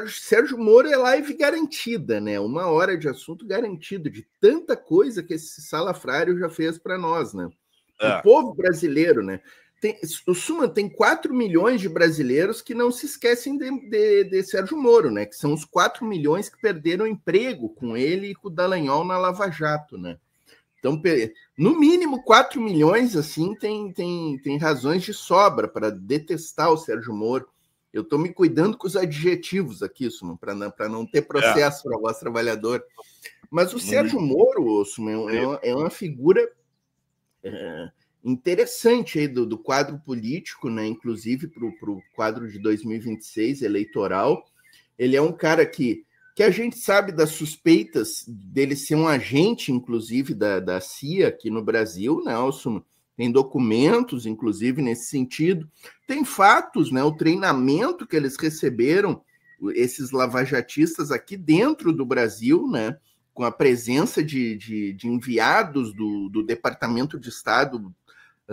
Sérgio Moro é live garantida, né? 1 hora de assunto garantido, de tanta coisa que esse salafrário já fez para nós, né? O povo brasileiro, né? O Suman tem 4 milhões de brasileiros que não se esquecem de Sérgio Moro, né? Que são os 4 milhões que perderam emprego com ele e com o Dallagnol na Lava Jato, né? Então, no mínimo 4 milhões, assim, tem razões de sobra para detestar o Sérgio Moro. Eu estou me cuidando com os adjetivos aqui, Suman, para não ter processo para a voz trabalhador. Mas o Sérgio Moro, Suman, é uma figura interessante aí do quadro político, né? Inclusive para o quadro de 2026 eleitoral. Ele é um cara que a gente sabe das suspeitas dele ser um agente, inclusive, da CIA aqui no Brasil, né, Suman? Tem documentos, inclusive, nesse sentido. Tem fatos, né? O treinamento que eles receberam, esses lavajatistas aqui dentro do Brasil, né? Com a presença de enviados do Departamento de Estado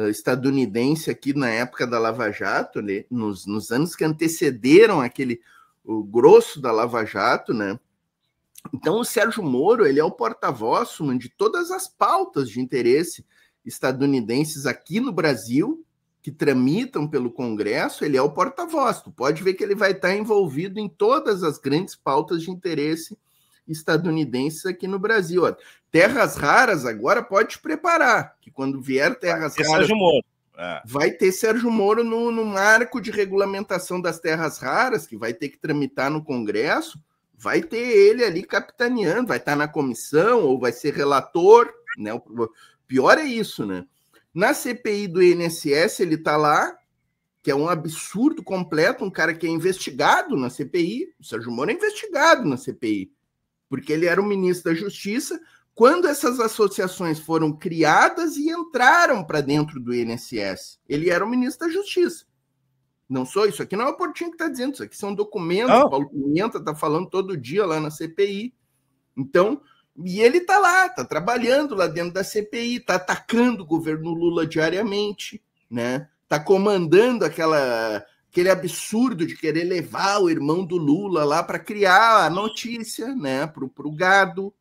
estadunidense aqui na época da Lava Jato, né? Nos anos que antecederam o grosso da Lava Jato, né? Então, o Sérgio Moro, ele é o porta-voz, Suman, de todas as pautas de interesse estadunidenses aqui no Brasil, que tramitam pelo Congresso. Ele é o porta-voz. Tu pode ver que ele vai estar envolvido em todas as grandes pautas de interesse estadunidenses aqui no Brasil. Ó, terras raras, agora pode te preparar, que quando vier terras raras... Sérgio Moro. Vai ter Sérgio Moro no marco de regulamentação das terras raras, que vai ter que tramitar no Congresso. Vai ter ele ali capitaneando, vai estar na comissão ou vai ser relator, né? O pior é isso, né? Na CPI do INSS, ele está lá, que é um absurdo completo, um cara que é investigado na CPI. O Sérgio Moro é investigado na CPI, porque ele era o ministro da Justiça quando essas associações foram criadas e entraram para dentro do INSS. Ele era o ministro da Justiça. Não sou isso aqui, não é o Portinho que está dizendo, isso aqui são documentos, o Paulo Pimenta está falando todo dia lá na CPI. Então, e ele está lá, está trabalhando lá dentro da CPI, está atacando o governo Lula diariamente, né? Está comandando aquele absurdo de querer levar o irmão do Lula lá para criar a notícia, né? Para o gado.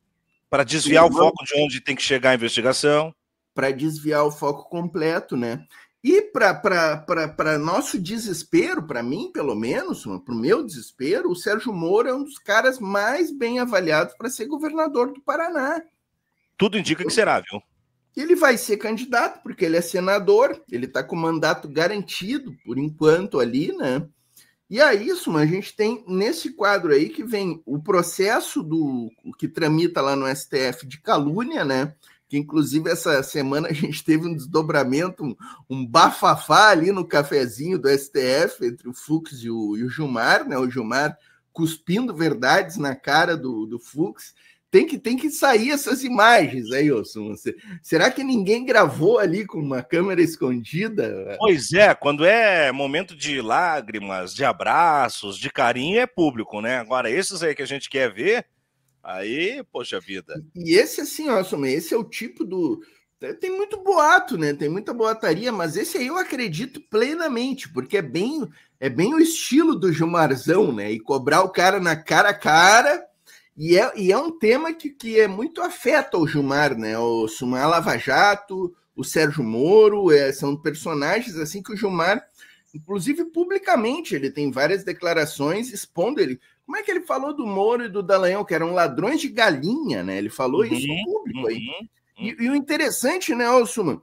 Para desviar o foco de onde tem que chegar a investigação. Para desviar o foco completo, né? E para nosso desespero, para mim, pelo menos, para o meu desespero, o Sérgio Moro é um dos caras mais bem avaliados para ser governador do Paraná. Tudo indica que será, viu? Ele vai ser candidato, porque ele é senador, ele está com mandato garantido, por enquanto, ali, né? E é isso, a gente tem nesse quadro aí que vem o processo que tramita lá no STF de calúnia, né? Que inclusive essa semana a gente teve um desdobramento, um bafafá ali no cafezinho do STF entre o Fux e o Gilmar, né? O Gilmar cuspindo verdades na cara do Fux. Tem que sair essas imagens aí, Osum. Será que ninguém gravou ali com uma câmera escondida? Pois é, quando é momento de lágrimas, de abraços, de carinho, é público, né? Agora, esses aí que a gente quer ver, aí, poxa vida. E esse, assim, Osum, esse é o tipo do... Tem muito boato, né? Tem muita boataria, mas esse aí eu acredito plenamente, porque é bem o estilo do Gilmarzão, né? E cobrar o cara na cara a cara... E é um tema que é muito afeta o Gilmar, né? O Sumar Lava Jato, o Sérgio Moro, são personagens assim que o Gilmar, inclusive publicamente, ele tem várias declarações expondo ele. Como é que ele falou do Moro e do Dallagnol, que eram ladrões de galinha, né? Ele falou isso em público aí. E o interessante, né, Suman?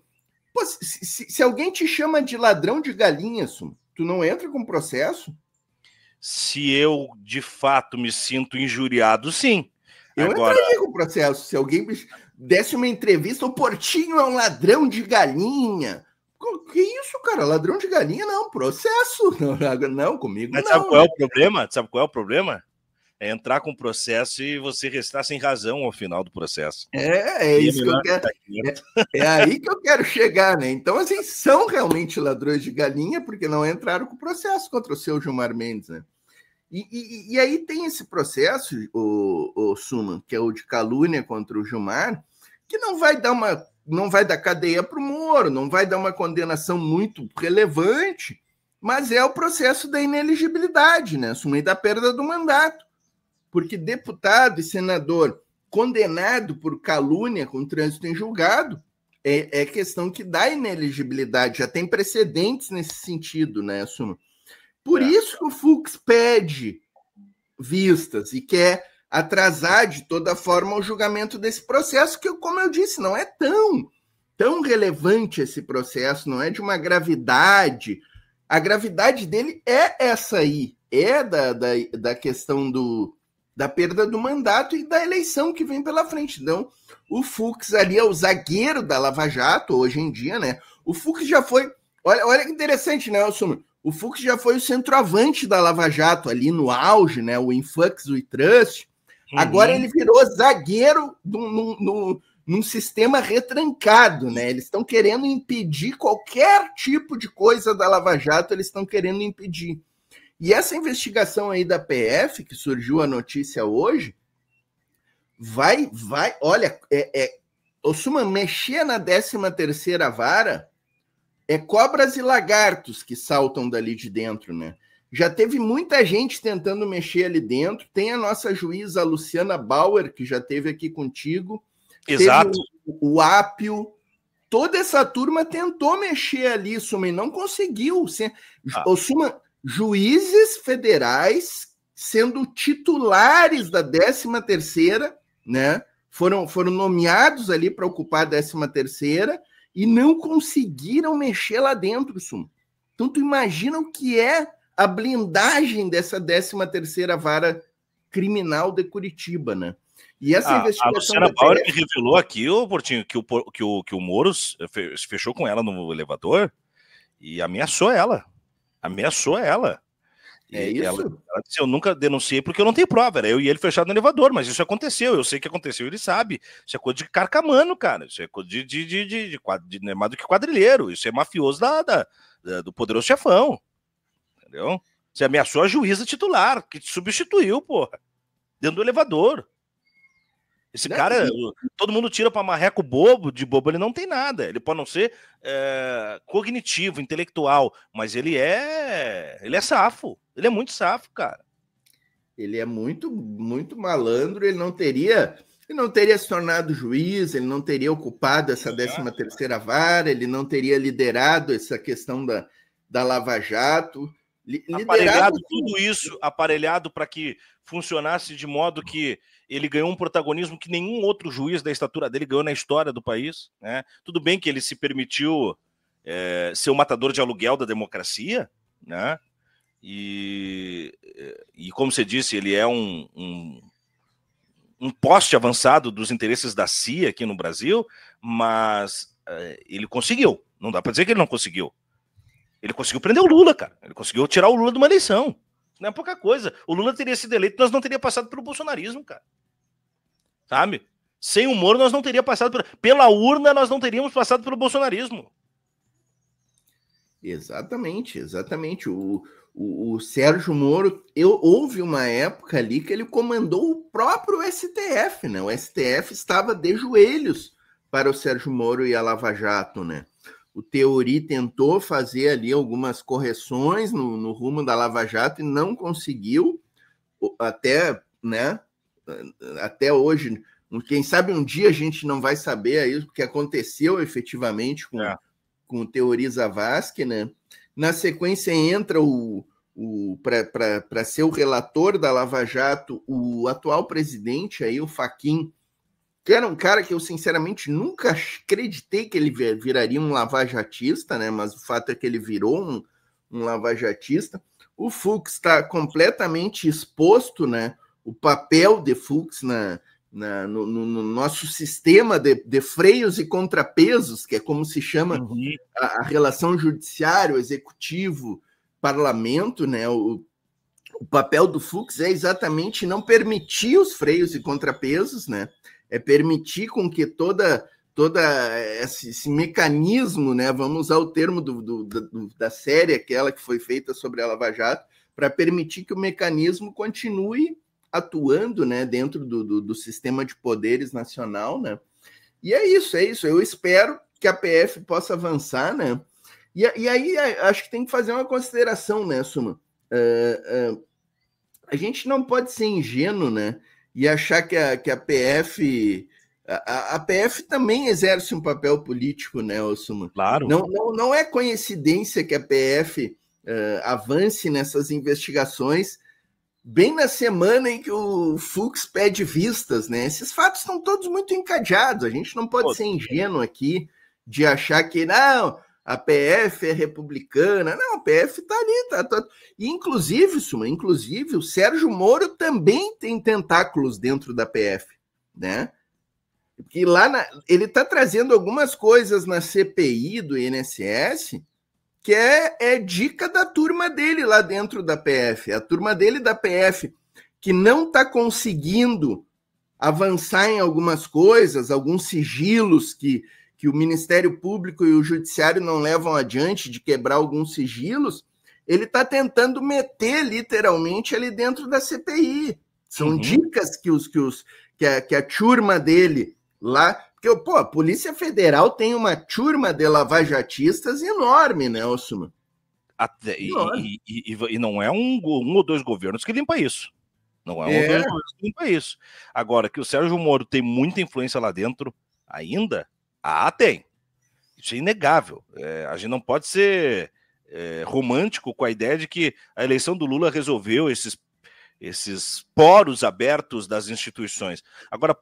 Pô, se alguém te chama de ladrão de galinha, Suman, tu não entra com processo? Se eu, de fato, me sinto injuriado, sim. Eu entraria com o processo. Se alguém desse uma entrevista, o Portinho é um ladrão de galinha. Que isso, cara? Ladrão de galinha? Não, processo. Não, comigo mas não. Sabe qual é o problema? Sabe qual é o problema? É entrar com o processo e você restar sem razão ao final do processo. É isso que eu quero. É aí que eu quero chegar, né? Então, assim, são realmente ladrões de galinha porque não entraram com o processo contra o seu Gilmar Mendes, né? E aí tem esse processo, o Suman, que é o de calúnia contra o Gilmar, que não vai dar cadeia para o Moro, não vai dar uma condenação muito relevante, mas é o processo da inelegibilidade, né? Assumir da perda do mandato. Porque deputado e senador condenado por calúnia com trânsito em julgado é questão que dá inelegibilidade, já tem precedentes nesse sentido, né, Assuma? Por isso que o Fux pede vistas e quer atrasar de toda forma o julgamento desse processo, que, como eu disse, não é tão relevante esse processo, não é de uma gravidade. A gravidade dele é essa aí, é da questão da perda do mandato e da eleição que vem pela frente. Então, o Fux ali é o zagueiro da Lava Jato, hoje em dia, né? O Fux já foi... Olha que interessante, né, Elsumir? O Fux já foi o centroavante da Lava Jato ali no auge, né? O Influx, o Trust. Agora ele virou zagueiro num sistema retrancado, né? Eles estão querendo impedir qualquer tipo de coisa da Lava Jato, eles estão querendo impedir. E essa investigação aí da PF, que surgiu a notícia hoje, olha, Ossuma, mexer na 13ª vara é cobras e lagartos que saltam dali de dentro, né? Já teve muita gente tentando mexer ali dentro, tem a nossa juíza Luciana Bauer, que já esteve aqui contigo. Exato. Teve o Apio, toda essa turma tentou mexer ali, Suma, e não conseguiu. Ossuma, juízes federais sendo titulares da 13ª, né? Foram nomeados ali para ocupar a 13ª e não conseguiram mexer lá dentro, Suma. Então, tu imagina o que é a blindagem dessa 13ª vara criminal de Curitiba, né? E essa investigação... A Luciana Bauer me revelou aqui, Portinho, que o Moro fechou com ela no elevador e ameaçou ela. Isso? Ela disse, eu nunca denunciei porque eu não tenho prova, era eu e ele fechado no elevador, mas isso aconteceu, eu sei que aconteceu, ele sabe. Isso é coisa de carcamano, cara, isso é coisa de não é mais do que quadrilheiro, isso é mafioso do poderoso chefão, entendeu? Você ameaçou a juíza titular, que te substituiu, porra, dentro do elevador. Esse cara, todo mundo tira para marreco bobo, de bobo ele não tem nada. Ele pode não ser cognitivo, intelectual, mas ele é safo. Ele é muito safo, cara. Ele é muito, muito malandro. Ele não teria se tornado juiz, ele não teria ocupado essa 13ª vara, ele não teria liderado essa questão da Lava Jato. Aparelhado tudo isso, aparelhado para que funcionasse de modo que ele ganhou um protagonismo que nenhum outro juiz da estatura dele ganhou na história do país, né? Tudo bem que ele se permitiu ser o matador de aluguel da democracia, né? E como você disse, ele é um poste avançado dos interesses da CIA aqui no Brasil, mas ele conseguiu. Não dá para dizer que ele não conseguiu. Ele conseguiu prender o Lula, cara. Ele conseguiu tirar o Lula de uma eleição. Não é pouca coisa. O Lula teria sido eleito, nós não teríamos passado pelo bolsonarismo, cara. Sabe? Sem o Moro, nós não teríamos passado pela urna, nós não teríamos passado pelo bolsonarismo. Exatamente. O Sérgio Moro, houve uma época ali que ele comandou o próprio STF, né? O STF estava de joelhos para o Sérgio Moro e a Lava Jato, né? O Teori tentou fazer ali algumas correções no rumo da Lava Jato e não conseguiu, até hoje. Quem sabe um dia a gente não vai saber aí o que aconteceu efetivamente com o Teori Zavascki, né? Na sequência entra para ser o relator da Lava Jato, o atual presidente aí, o Fachin, que era um cara que eu, sinceramente, nunca acreditei que ele viraria um lavajatista, né? Mas o fato é que ele virou um lavajatista. O Fux está completamente exposto, né? O papel de Fux no nosso sistema de freios e contrapesos, que é como se chama a relação judiciário, executivo, parlamento, né? O papel do Fux é exatamente não permitir os freios e contrapesos, né? É permitir com que toda esse mecanismo, né? Vamos usar o termo da série, aquela que foi feita sobre a Lava Jato, para permitir que o mecanismo continue atuando, né? Dentro do sistema de poderes nacional, né? E é isso. Eu espero que a PF possa avançar, né? E aí acho que tem que fazer uma consideração, né, Suma? A gente não pode ser ingênuo, né? E achar que a PF... A PF também exerce um papel político, né, Suma? Claro. Não é coincidência que a PF avance nessas investigações bem na semana em que o Fux pede vistas, né? Esses fatos estão todos muito encadeados. A gente não pode ser ingênuo aqui de achar que não, a PF é republicana. Não, a PF está ali. Tá. E, inclusive, Suma, o Sérgio Moro também tem tentáculos dentro da PF, né? Porque ele está trazendo algumas coisas na CPI do INSS que é dica da turma dele lá dentro da PF. A turma dele da PF que não está conseguindo avançar em algumas coisas, alguns sigilos que o Ministério Público e o Judiciário não levam adiante, de quebrar alguns sigilos, ele está tentando meter literalmente ali dentro da CPI. São dicas que a turma dele lá... Porque, pô, a Polícia Federal tem uma turma de lavajatistas enorme, né, Osuma? E não é um ou dois governos que limpa isso. Não é um ou dois governos que limpa isso. Agora, que o Sérgio Moro tem muita influência lá dentro ainda, tem. Isso é inegável. A gente não pode ser romântico com a ideia de que a eleição do Lula resolveu esses poros abertos das instituições. Agora,